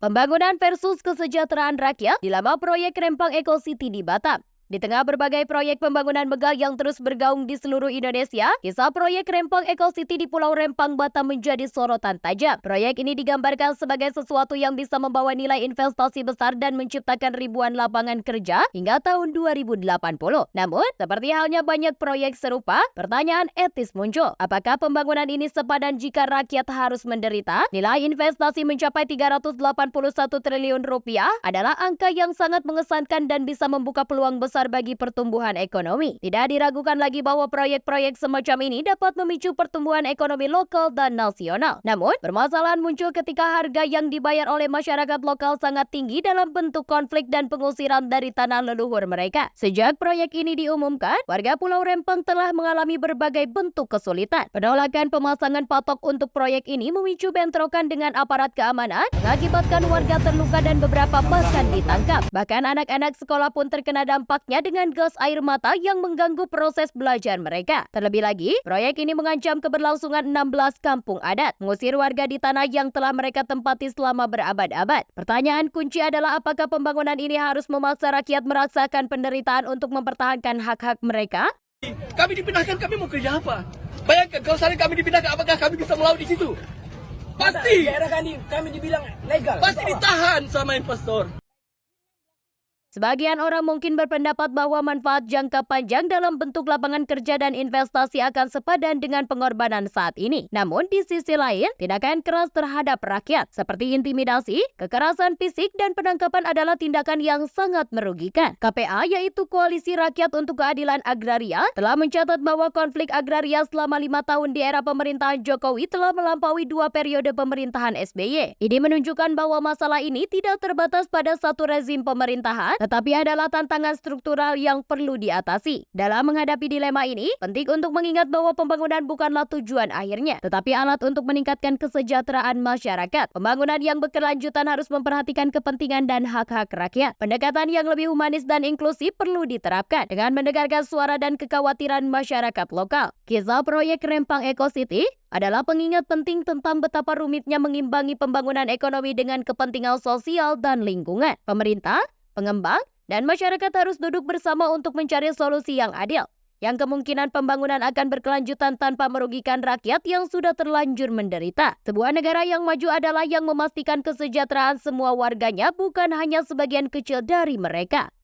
Pembangunan versus kesejahteraan rakyat dilema proyek Rempang Eco City di Batam. Di tengah berbagai proyek pembangunan megah yang terus bergaung di seluruh Indonesia, kisah proyek Rempang Eco City di Pulau Rempang, Batam menjadi sorotan tajam. Proyek ini digambarkan sebagai sesuatu yang bisa membawa nilai investasi besar dan menciptakan ribuan lapangan kerja hingga tahun 2080. Namun, seperti halnya banyak proyek serupa, pertanyaan etis muncul. Apakah pembangunan ini sepadan jika rakyat harus menderita? Nilai investasi mencapai 381 triliun rupiah adalah angka yang sangat mengesankan dan bisa membuka peluang besar bagi pertumbuhan ekonomi. Tidak diragukan lagi bahwa proyek-proyek semacam ini dapat memicu pertumbuhan ekonomi lokal dan nasional. Namun, permasalahan muncul ketika harga yang dibayar oleh masyarakat lokal sangat tinggi dalam bentuk konflik dan pengusiran dari tanah leluhur mereka. Sejak proyek ini diumumkan, warga Pulau Rempang telah mengalami berbagai bentuk kesulitan. Penolakan pemasangan patok untuk proyek ini memicu bentrokan dengan aparat keamanan, mengakibatkan warga terluka dan beberapa bahkan ditangkap. Bahkan anak-anak sekolah pun terkena dampaknya dengan gas air mata yang mengganggu proses belajar mereka. Terlebih lagi, proyek ini mengancam keberlangsungan 16 kampung adat, mengusir warga di tanah yang telah mereka tempati selama berabad-abad. Pertanyaan kunci adalah apakah pembangunan ini harus memaksa rakyat merasakan penderitaan untuk mempertahankan hak-hak mereka? Kami dipindahkan, kami mau kerja apa? Bayangkan kalau misalnya kami dipindahkan, apakah kami bisa melaut di situ? Pasti. Daerah kami dibilang legal. Pasti ditahan sama investor. Sebagian orang mungkin berpendapat bahwa manfaat jangka panjang dalam bentuk lapangan kerja dan investasi akan sepadan dengan pengorbanan saat ini. Namun, di sisi lain, tindakan keras terhadap rakyat seperti intimidasi, kekerasan fisik, dan penangkapan adalah tindakan yang sangat merugikan. KPA, yaitu Koalisi Rakyat untuk Keadilan Agraria, telah mencatat bahwa konflik agraria selama 5 tahun di era pemerintahan Jokowi telah melampaui 2 periode pemerintahan SBY. Ini menunjukkan bahwa masalah ini tidak terbatas pada satu rezim pemerintahan, tetapi adalah tantangan struktural yang perlu diatasi. Dalam menghadapi dilema ini, penting untuk mengingat bahwa pembangunan bukanlah tujuan akhirnya, tetapi alat untuk meningkatkan kesejahteraan masyarakat. Pembangunan yang berkelanjutan harus memperhatikan kepentingan dan hak-hak rakyat. Pendekatan yang lebih humanis dan inklusif perlu diterapkan dengan mendengarkan suara dan kekhawatiran masyarakat lokal. Kisah proyek Rempang Eco City adalah pengingat penting tentang betapa rumitnya mengimbangi pembangunan ekonomi dengan kepentingan sosial dan lingkungan. Pemerintah, pengembang, dan masyarakat harus duduk bersama untuk mencari solusi yang adil, yang kemungkinan pembangunan akan berkelanjutan tanpa merugikan rakyat yang sudah terlanjur menderita. Sebuah negara yang maju adalah yang memastikan kesejahteraan semua warganya, bukan hanya sebagian kecil dari mereka.